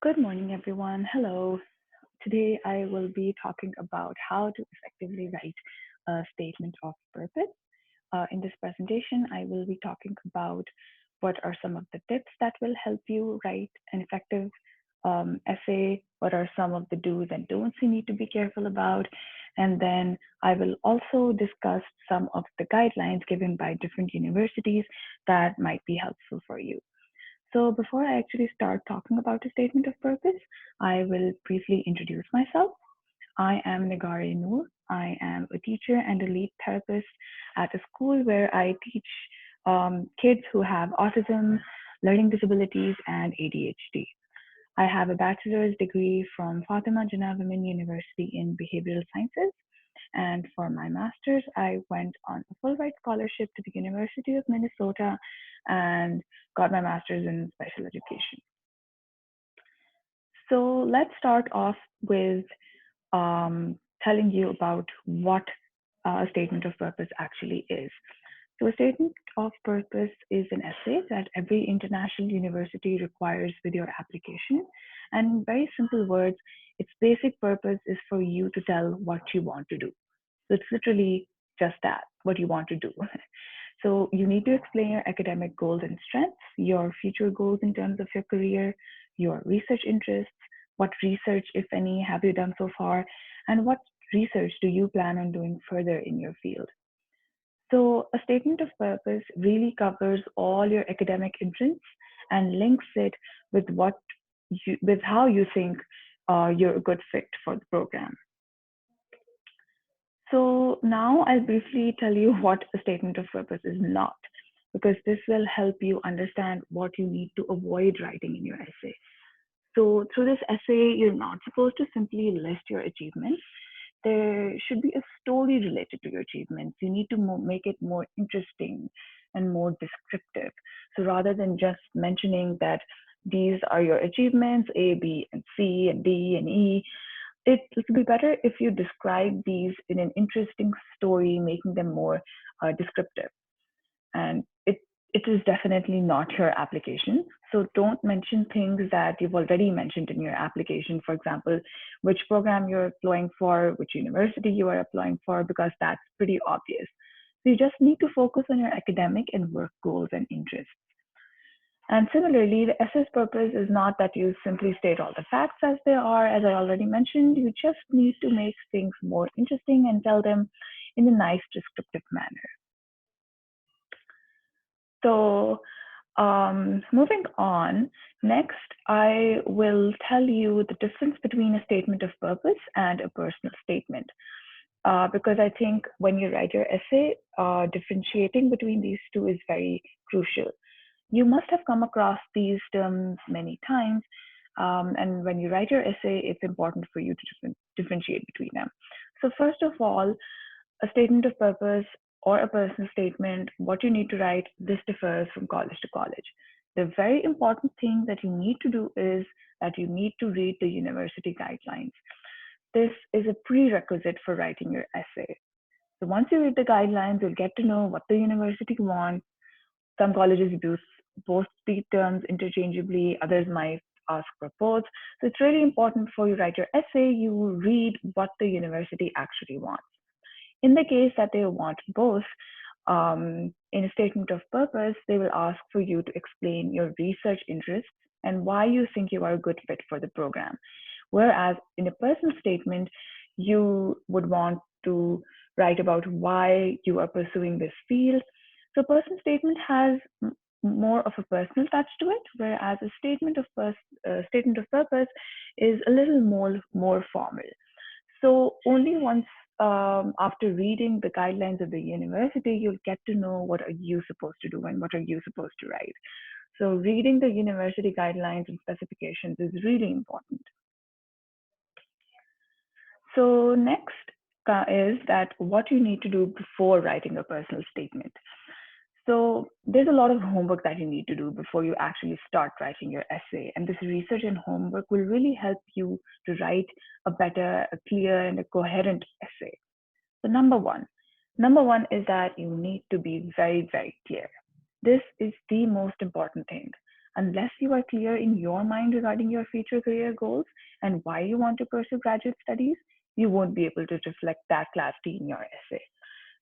Good morning, everyone. Hello. Today I will be talking about how to effectively write a statement of purpose. In this presentation, I will be talking about what are some of the tips that will help you write an effective essay, what are some of the do's and don'ts you need to be careful about, and then I will also discuss some of the guidelines given by different universities that might be helpful for you. So before I actually start talking about a statement of purpose, I will briefly introduce myself. I am Nigar-e-Noor. I am a teacher and a lead therapist at a school where I teach kids who have autism, learning disabilities, and ADHD. I have a bachelor's degree from Fatima Jinnah Women University in Behavioral Sciences. And for my master's, I went on a Fulbright Scholarship to the University of Minnesota and got my master's in special education. So let's start off with telling you about what a statement of purpose actually is. So, a statement of purpose is an essay that every international university requires with your application. And in very simple words, its basic purpose is for you to tell what you want to do. So, it's literally just that, what you want to do. So, you need to explain your academic goals and strengths, your future goals in terms of your career, your research interests, what research, if any, have you done so far, and what research do you plan on doing further in your field. So a statement of purpose really covers all your academic interests and links it with with how you think you're a good fit for the program. So now I'll briefly tell you what a statement of purpose is not, because this will help you understand what you need to avoid writing in your essay. So through this essay, you're not supposed to simply list your achievements. There should be a story related to your achievements. You need to make it more interesting and more descriptive. So rather than just mentioning that these are your achievements, A, B, and C, and D, and E, it would be better if you describe these in an interesting story, making them more descriptive. And it is definitely not your application. So don't mention things that you've already mentioned in your application. For example, which program you're applying for, which university you are applying for, because that's pretty obvious. So you just need to focus on your academic and work goals and interests. And similarly, the essay's purpose is not that you simply state all the facts as they are. As I already mentioned, you just need to make things more interesting and tell them in a nice descriptive manner. So moving on, next I will tell you the difference between a statement of purpose and a personal statement. Because I think when you write your essay, differentiating between these two is very crucial. You must have come across these terms many times, and when you write your essay, it's important for you to differentiate between them. So first of all, a statement of purpose or a personal statement, what you need to write, this differs from college to college. The very important thing that you need to do is that you need to read the university guidelines. This is a prerequisite for writing your essay. So once you read the guidelines, you'll get to know what the university wants. Some colleges use both the terms interchangeably, others might ask for both. So it's really important before you write your essay, you read what the university actually wants. In the case that they want both, in a statement of purpose, they will ask for you to explain your research interests and why you think you are a good fit for the program. Whereas in a personal statement, you would want to write about why you are pursuing this field. So, personal statement has more of a personal touch to it, whereas a statement of purpose is a little more formal. So only once after reading the guidelines of the university, you'll get to know what are you supposed to do and what are you supposed to write. So reading the university guidelines and specifications is really important. So next is that what you need to do before writing a personal statement. So there's a lot of homework that you need to do before you actually start writing your essay. And this research and homework will really help you to write a better, a clear, and a coherent essay. So number one is that you need to be very, very clear. This is the most important thing. unless you are clear in your mind regarding your future career goals and why you want to pursue graduate studies, you won't be able to reflect that clarity in your essay.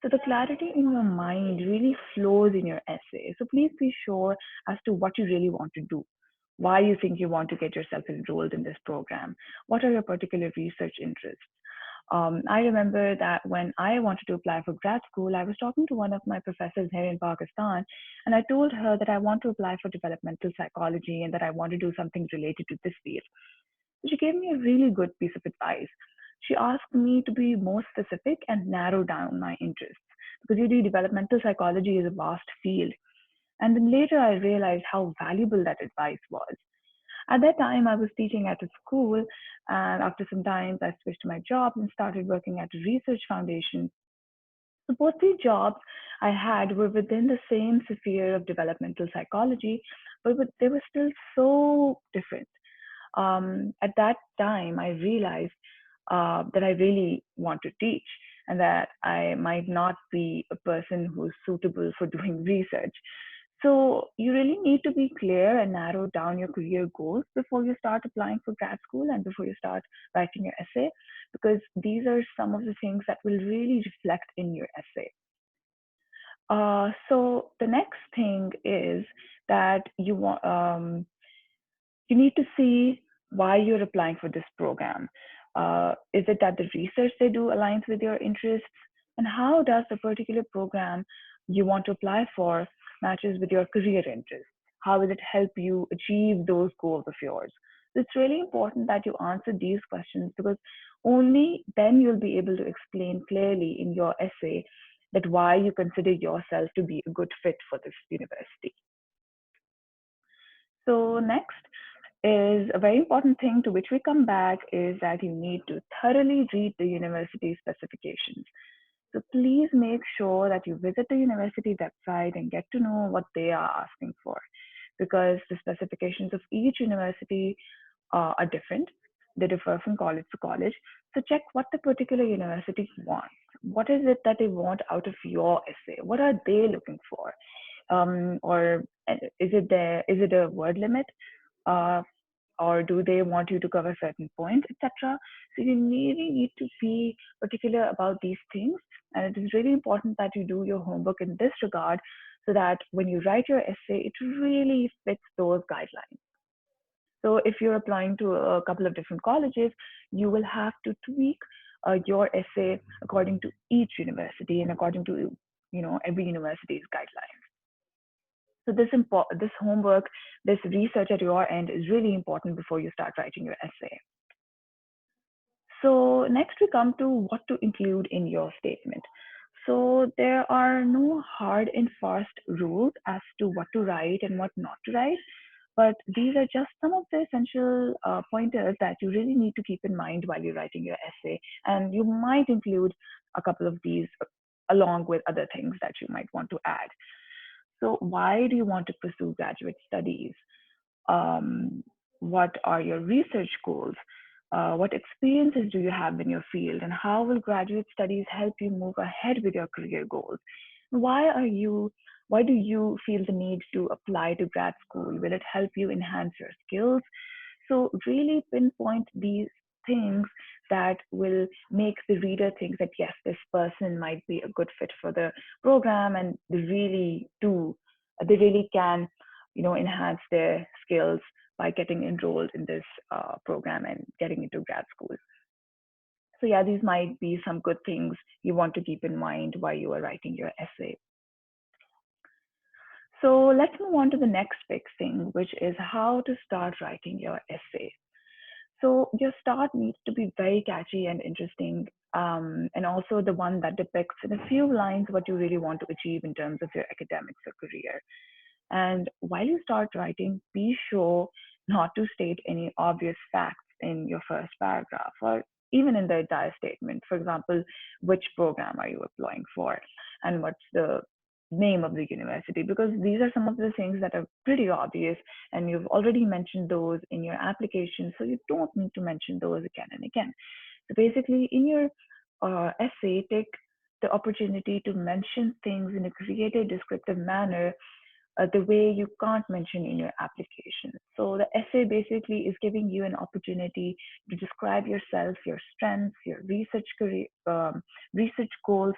So the clarity in your mind really flows in your essay. So please be sure as to what you really want to do, why you think you want to get yourself enrolled in this program, what are your particular research interests. I remember that when I wanted to apply for grad school, I was talking to one of my professors here in Pakistan, and I told her that I want to apply for developmental psychology and that I want to do something related to this field. So she gave me a really good piece of advice. She asked me to be more specific and narrow down my interests because you do developmental psychology is a vast field. And then later I realized how valuable that advice was. At that time, I was teaching at a school, and after some time, I switched my job and started working at a research foundation. So both the jobs I had were within the same sphere of developmental psychology, but they were still so different. At that time, I realized that I really want to teach and that I might not be a person who's suitable for doing research. So you really need to be clear and narrow down your career goals before you start applying for grad school and before you start writing your essay, because these are some of the things that will really reflect in your essay. So the next thing is that you need to see why you're applying for this program. Is it that the research they do aligns with your interests? And how does the particular program you want to apply for matches with your career interests? How will it help you achieve those goals of yours? So it's really important that you answer these questions because only then you'll be able to explain clearly in your essay that why you consider yourself to be a good fit for this university. So next is a very important thing to which we come back is that you need to thoroughly read the university specifications. So please make sure that you visit the university website and get to know what they are asking for, because the specifications of each university are different. They differ from college to college. So check what the particular university wants. What is it that they want out of your essay? What are they looking for? Or is it a word limit? Uh, or do they want you to cover certain points, etc. So you really need to be particular about these things, and it is really important that you do your homework in this regard so that when you write your essay, it really fits those guidelines. So if you're applying to a couple of different colleges, you will have to tweak your essay according to each university and according to every university's guidelines. So this homework, this research at your end is really important before you start writing your essay. So next we come to what to include in your statement. So there are no hard and fast rules as to what to write and what not to write, but these are just some of the essential pointers that you really need to keep in mind while you're writing your essay. And you might include a couple of these along with other things that you might want to add. So why do you want to pursue graduate studies? Um, what are your research goals? What experiences do you have in your field? And how will graduate studies help you move ahead with your career goals? Why do you feel the need to apply to grad school? Will it help you enhance your skills? So really pinpoint these things that will make the reader think that yes, this person might be a good fit for the program, and they really can, enhance their skills by getting enrolled in this program and getting into grad school. So yeah, these might be some good things you want to keep in mind while you are writing your essay. So let's move on to the next big thing, which is how to start writing your essay. So your start needs to be very catchy and interesting, and also the one that depicts in a few lines what you really want to achieve in terms of your academics or career. And while you start writing, be sure not to state any obvious facts in your first paragraph or even in the entire statement. For example, which program are you applying for and what's the name of the university? Because these are some of the things that are pretty obvious and you've already mentioned those in your application, so you don't need to mention those again and again. So basically, in your essay, take the opportunity to mention things in a creative, descriptive manner the way you can't mention in your application. So the essay basically is giving you an opportunity to describe yourself, your strengths, your research goals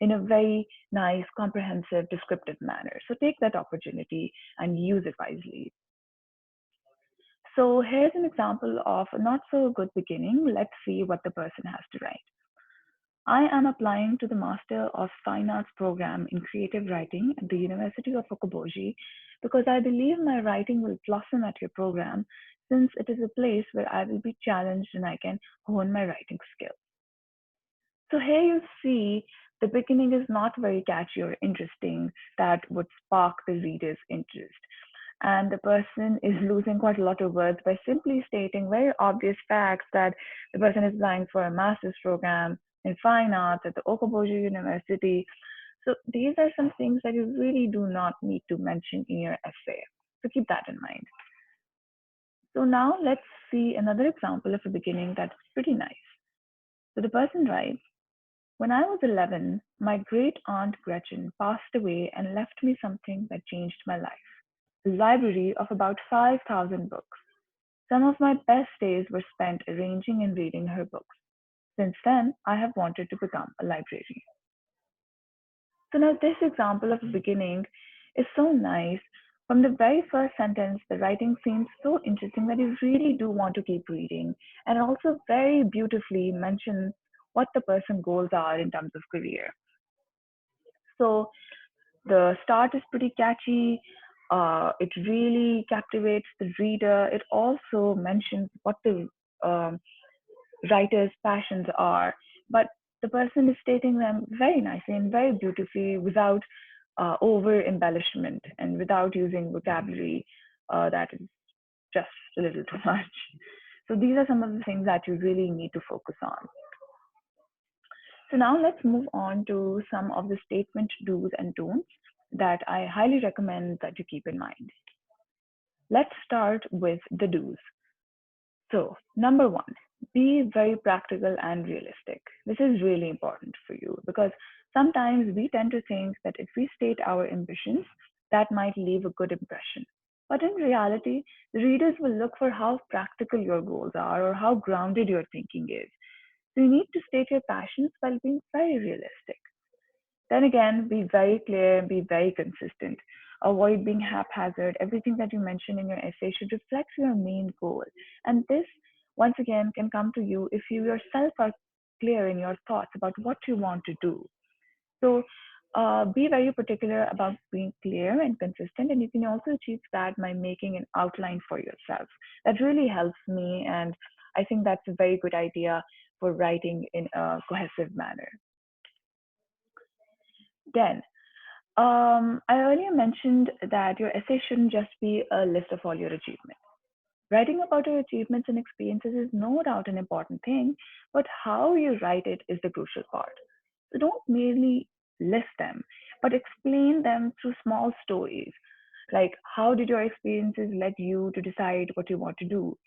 in a very nice, comprehensive, descriptive manner. So take that opportunity and use it wisely. So here's an example of a not so good beginning. Let's see what the person has to write. I am applying to the Master of Fine Arts program in creative writing at the University of Okoboji because I believe my writing will blossom at your program since it is a place where I will be challenged and I can hone my writing skills. So here you see the beginning is not very catchy or interesting that would spark the reader's interest. And the person is losing quite a lot of words by simply stating very obvious facts that the person is applying for a master's program in fine arts at the Okoboji University. So these are some things that you really do not need to mention in your essay. So keep that in mind. So now let's see another example of a beginning that's pretty nice. So the person writes, when I was 11, my great aunt Gretchen passed away and left me something that changed my life. A library of about 5,000 books. Some of my best days were spent arranging and reading her books. Since then, I have wanted to become a librarian. So now this example of a beginning is so nice. From the very first sentence, the writing seems so interesting that you really do want to keep reading, and also very beautifully mentions what the person's goals are in terms of career. So the start is pretty catchy. It really captivates the reader. It also mentions what the um, writer's passions are, but the person is stating them very nicely and very beautifully without over embellishment and without using vocabulary that is just a little too much. So these are some of the things that you really need to focus on. So now let's move on to some of the statement do's and don'ts that I highly recommend that you keep in mind. Let's start with the do's. So, number one, be very practical and realistic. This is really important for you because sometimes we tend to think that if we state our ambitions, that might leave a good impression. But in reality, the readers will look for how practical your goals are or how grounded your thinking is. So you need to state your passions while being very realistic. Then again, be very clear and be very consistent. Avoid being haphazard. Everything that you mention in your essay should reflect your main goal. And this, once again, can come to you if you yourself are clear in your thoughts about what you want to do. So be very particular about being clear and consistent. And you can also achieve that by making an outline for yourself. That really helps me. And I think that's a very good idea for writing in a cohesive manner. Then, I earlier mentioned that your essay shouldn't just be a list of all your achievements. Writing about your achievements and experiences is no doubt an important thing, but how you write it is the crucial part. So don't merely list them, but explain them through small stories. Like, how did your experiences lead you to decide what you want to do?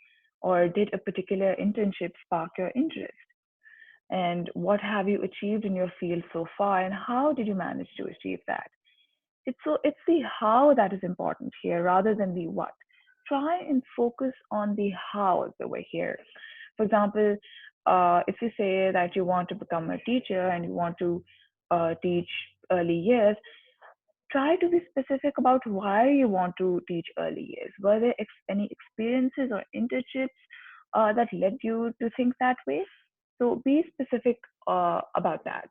Or did a particular internship spark your interest? And what have you achieved in your field so far? And how did you manage to achieve that? It's the how that is important here rather than the what. Try and focus on the how over here. For example, if you say that you want to become a teacher and you want to teach early years, try to be specific about why you want to teach early years. Were there any experiences or internships that led you to think that way? So be specific about that.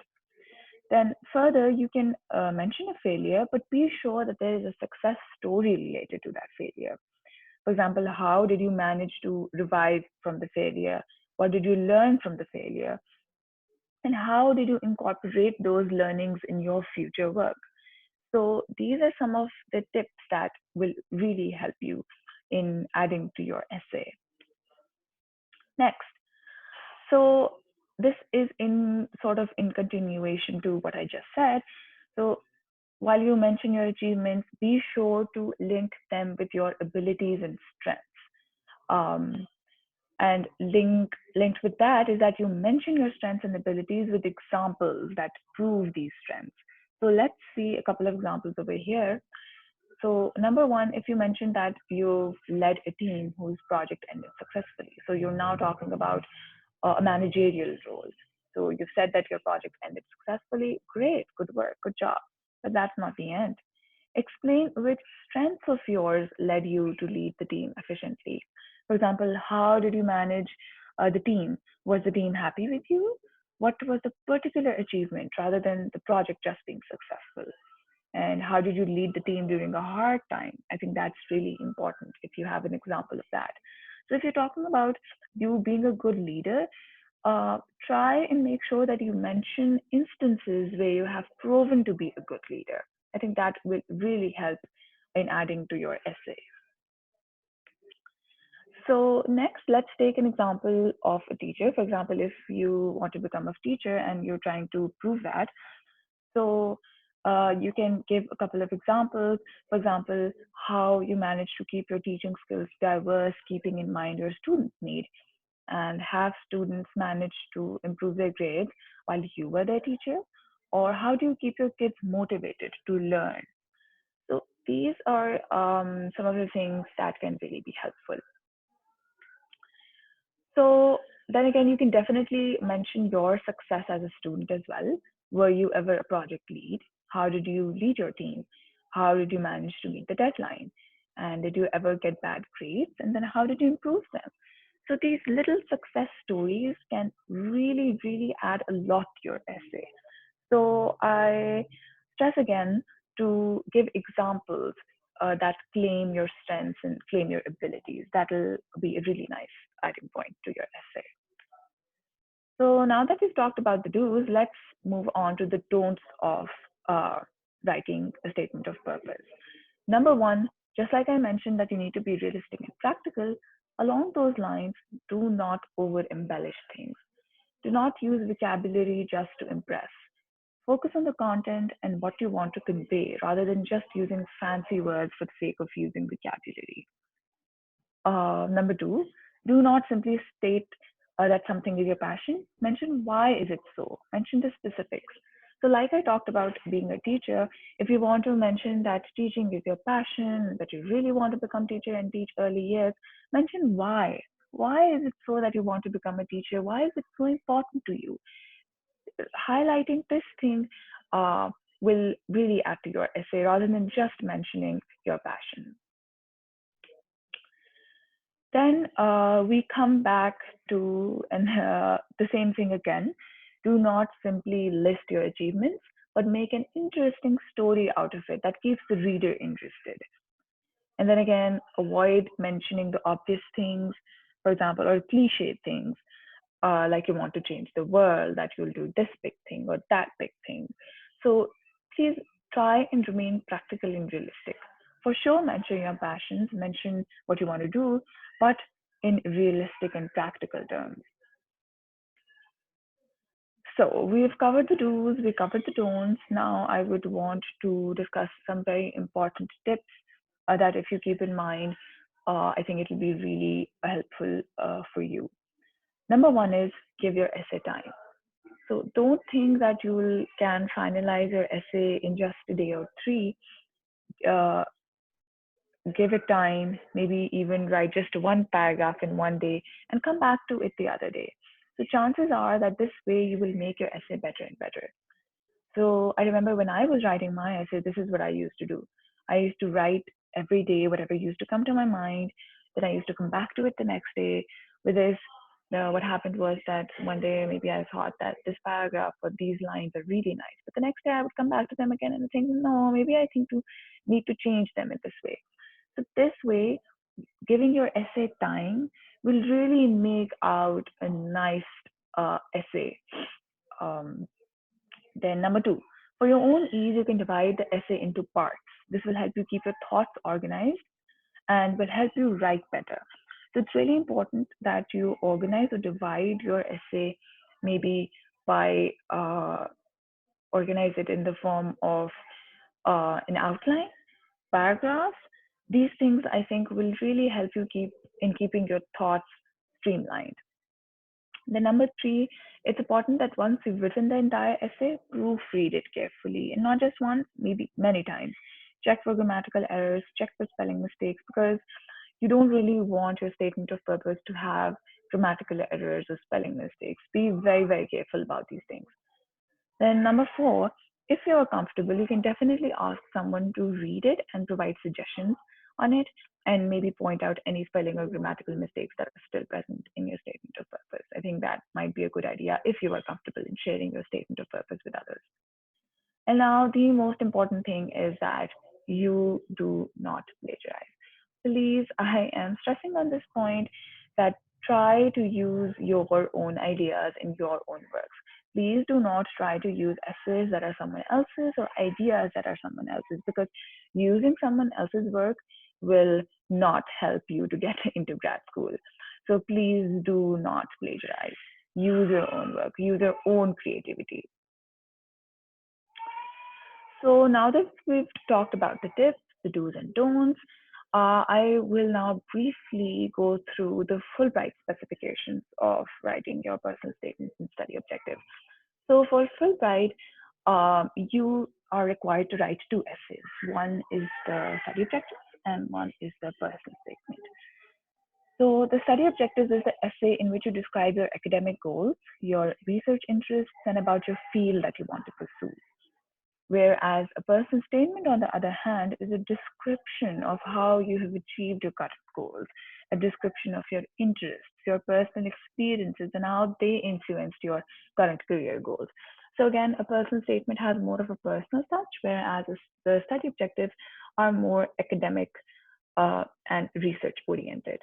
Then further, you can mention a failure, but be sure that there is a success story related to that failure. For example, how did you manage to revive from the failure? What did you learn from the failure? And how did you incorporate those learnings in your future work? So these are some of the tips that will really help you in adding to your essay. Next, so this is in sort of in continuation to what I just said. So while you mention your achievements, be sure to link them with your abilities and strengths. And linked with that is that you mention your strengths and abilities with examples that prove these strengths. So let's see a couple of examples over here. So number one, if you mentioned that you've led a team whose project ended successfully, so you're now talking about a managerial role. So you've said that your project ended successfully. Great, good work, good job. But that's not the end. Explain which strengths of yours led you to lead the team efficiently. For example, how did you manage the team? Was the team happy with you? What was the particular achievement rather than the project just being successful? And how did you lead the team during a hard time? I think that's really important if you have an example of that. So if you're talking about you being a good leader, try and make sure that you mention instances where you have proven to be a good leader. I think that will really help in adding to your essay. So next, let's take an example of a teacher. For example, if you want to become a teacher and you're trying to prove that, so you can give a couple of examples. For example, how you manage to keep your teaching skills diverse, keeping in mind your students' need, and have students manage to improve their grades while you were their teacher? Or how do you keep your kids motivated to learn? So these are some of the things that can really be helpful. So then again, you can definitely mention your success as a student as well. Were you ever a project lead? How did you lead your team? How did you manage to meet the deadline? And did you ever get bad grades? And then how did you improve them? So these little success stories can really, really add a lot to your essay. So I stress again to give examples that claim your strengths and claim your abilities. That'll be a really nice adding point to your essay. So now that we've talked about the do's, let's move on to the don'ts of uh, writing a statement of purpose. Number one, just like I mentioned that you need to be realistic and practical, along those lines, do not over embellish things. Do not use vocabulary just to impress. Focus on the content and what you want to convey rather than just using fancy words for the sake of using vocabulary. Number two, do not simply state that something is your passion. Mention why is it so. Mention the specifics. So, like I talked about being a teacher, if you want to mention that teaching is your passion, that you really want to become teacher and teach early years, mention why. Why is it so that you want to become a teacher? Why is it so important to you? Highlighting this thing will really add to your essay rather than just mentioning your passion. Then we come back to the same thing again. Do not simply list your achievements, but make an interesting story out of it that keeps the reader interested. And then again, avoid mentioning the obvious things, for example, or cliche things, like you want to change the world, that you'll do this big thing or that big thing. So please try and remain practical and realistic. For sure, mention your passions, mention what you want to do, but in realistic and practical terms. So we've covered the do's, we covered the don'ts. Now I would want to discuss some very important tips that if you keep in mind, I think it will be really helpful for you. Number one is give your essay time. So don't think that you can finalize your essay in just a day or three. Uh, Give it time, maybe even write just one paragraph in one day and come back to it the other day. So chances are that this way you will make your essay better and better. So I remember when I was writing my essay, this is what I used to do. I used to write every day whatever used to come to my mind. Then I used to come back to it the next day. With this, what happened was that one day maybe I thought that this paragraph or these lines are really nice, but the next day I would come back to them again and think, no, maybe I think to need to change them in this way. So this way, giving your essay time will really make out a nice essay. Um, then number two, for your own ease, you can divide the essay into parts. This will help you keep your thoughts organized and will help you write better. So it's really important that you organize or divide your essay maybe by organize it in the form of an outline, paragraphs. These things I think will really help you keep in keeping your thoughts streamlined. The number three, it's important that once you've written the entire essay, proofread it carefully and not just once, maybe many times. check for grammatical errors, check for spelling mistakes, because you don't really want your statement of purpose to have grammatical errors or spelling mistakes. Be very, very careful about these things. Then number four, if you're comfortable, you can definitely ask someone to read it and provide suggestions on it, and maybe point out any spelling or grammatical mistakes that are still present in your statement of purpose. I think that might be a good idea if you are comfortable in sharing your statement of purpose with others. And now the most important thing is that you do not plagiarize. Please, I am stressing on this point that try to use your own ideas in your own works. Please do not try to use essays that are someone else's or ideas that are someone else's, because using someone else's work will not help you to get into grad school. So please do not plagiarize. Use your own work, use your own creativity. So now that we've talked about the tips, the do's and don'ts, I will now briefly go through the Fulbright specifications of writing your personal statements and study objectives. So for Fulbright, you are required to write two essays. One is the study objectives and one is the personal statement. So the study objectives is the essay in which you describe your academic goals, your research interests, and about your field that you want to pursue. Whereas a personal statement, on the other hand, is a description of how you have achieved your current goals, a description of your interests, your personal experiences, and how they influenced your current career goals. So again, a personal statement has more of a personal touch, whereas the study objectives are more academic and research oriented.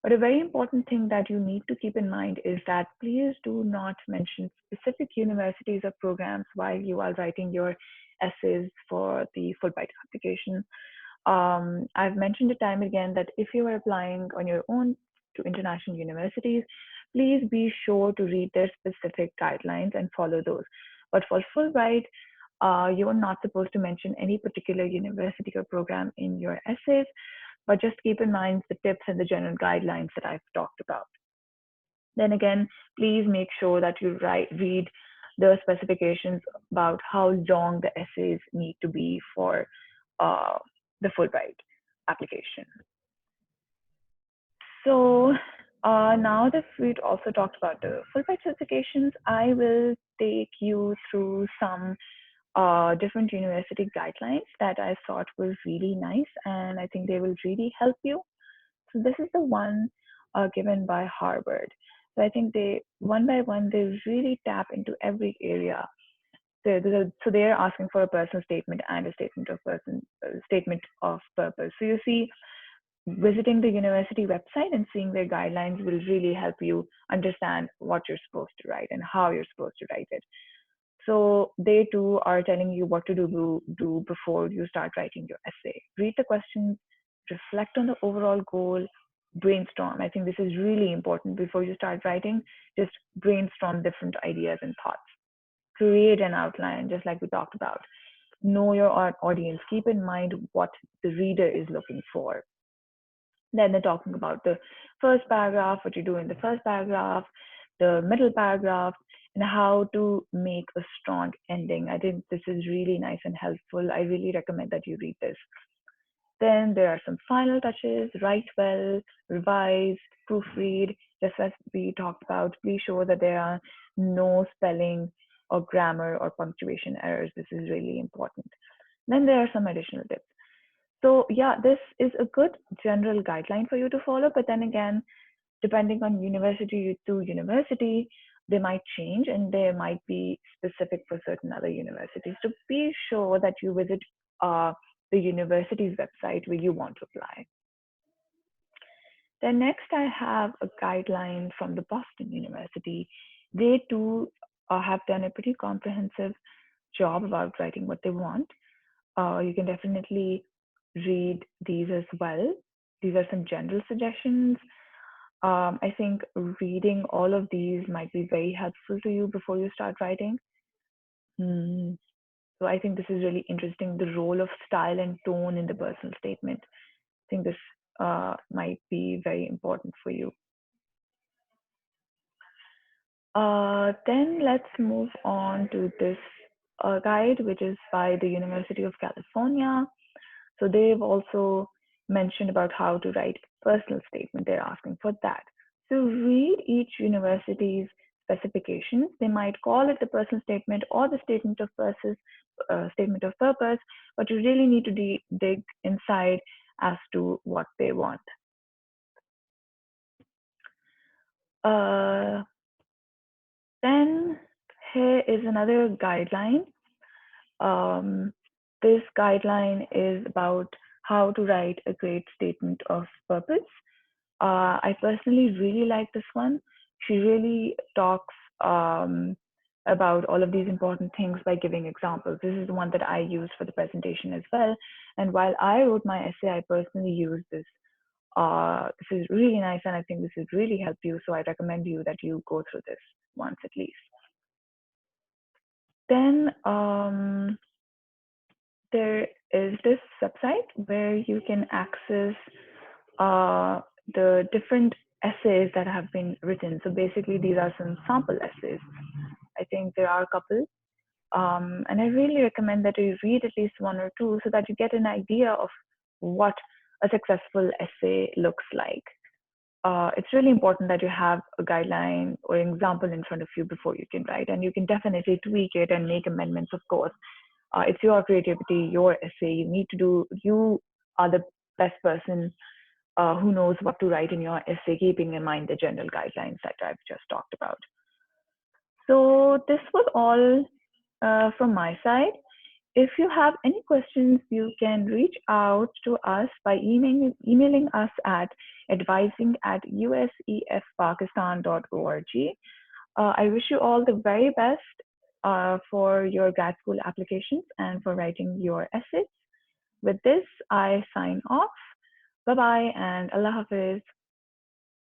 But a very important thing that you need to keep in mind is that please do not mention specific universities or programs while you are writing your essays for the Fulbright application. I've mentioned it time again that if you are applying on your own to international universities, please be sure to read their specific guidelines and follow those. But for Fulbright, you are not supposed to mention any particular university or program in your essays, but just keep in mind the tips and the general guidelines that I've talked about. Then again, please make sure that you read the specifications about how long the essays need to be for the Fulbright application. So now that we've also talked about the Fulbright certifications, I will take you through some different university guidelines that I thought were really nice, and I think they will really help you. So this is the one given by Harvard. So I think they, one by one, they really tap into every area. So they're asking for a personal statement and a statement of purpose. So you see, visiting the university website and seeing their guidelines will really help you understand what you're supposed to write and how you're supposed to write it. So they too are telling you what to do before you start writing your essay. Read the questions, reflect on the overall goal, brainstorm. I think this is really important before you start writing. Just brainstorm different ideas and thoughts. Create an outline, just like we talked about. Know your audience. Keep in mind what the reader is looking for. Then they're talking about the first paragraph, what you do in the first paragraph, the middle paragraph, and how to make a strong ending. I think this is really nice and helpful. I really recommend that you read this. Then there are some final touches: write well, revise, proofread. Just as we talked about, be sure that there are no spelling or grammar or punctuation errors. This is really important. Then there are some additional tips. So yeah, this is a good general guideline for you to follow, but then again, depending on university to university, they might change and they might be specific for certain other universities. So be sure that you visit the university's website where you want to apply. Then next I have a guideline from the Boston University. They too have done a pretty comprehensive job about writing what they want. You can definitely read these as well. These are some general suggestions. I think reading all of these might be very helpful to you before you start writing. So I think this is really interesting, the role of style and tone in the personal statement. I think this might be very important for you. Then let's move on to this guide, which is by the University of California. So they've also mentioned about how to write a personal statement. They're asking for that. So read each university's specifications. They might call it the personal statement or the statement of purpose, but you really need to dig inside as to what they want. Then here is another guideline. This guideline is about how to write a great statement of purpose. I personally really like this one. She really talks about all of these important things by giving examples. This is the one that I used for the presentation as well. And while I wrote my essay, I personally used this. This is really nice, and I think this would really help you. So I recommend you that you go through this once at least. Then there is this website where you can access the different essays that have been written. So basically, these are some sample essays. I think there are a couple. And I really recommend that you read at least one or two so that you get an idea of what a successful essay looks like. It's really important that you have a guideline or an example in front of you before you can write, and you can definitely tweak it and make amendments, of course. It's your creativity, your essay. You are the best person who knows what to write in your essay, keeping in mind the general guidelines that I've just talked about. So this was all from my side. If you have any questions, you can reach out to us by emailing us at advising@usefpakistan.org. I wish you all the very best for your grad school applications and for writing your essays. With this, I sign off. Bye-bye and Allah Hafiz.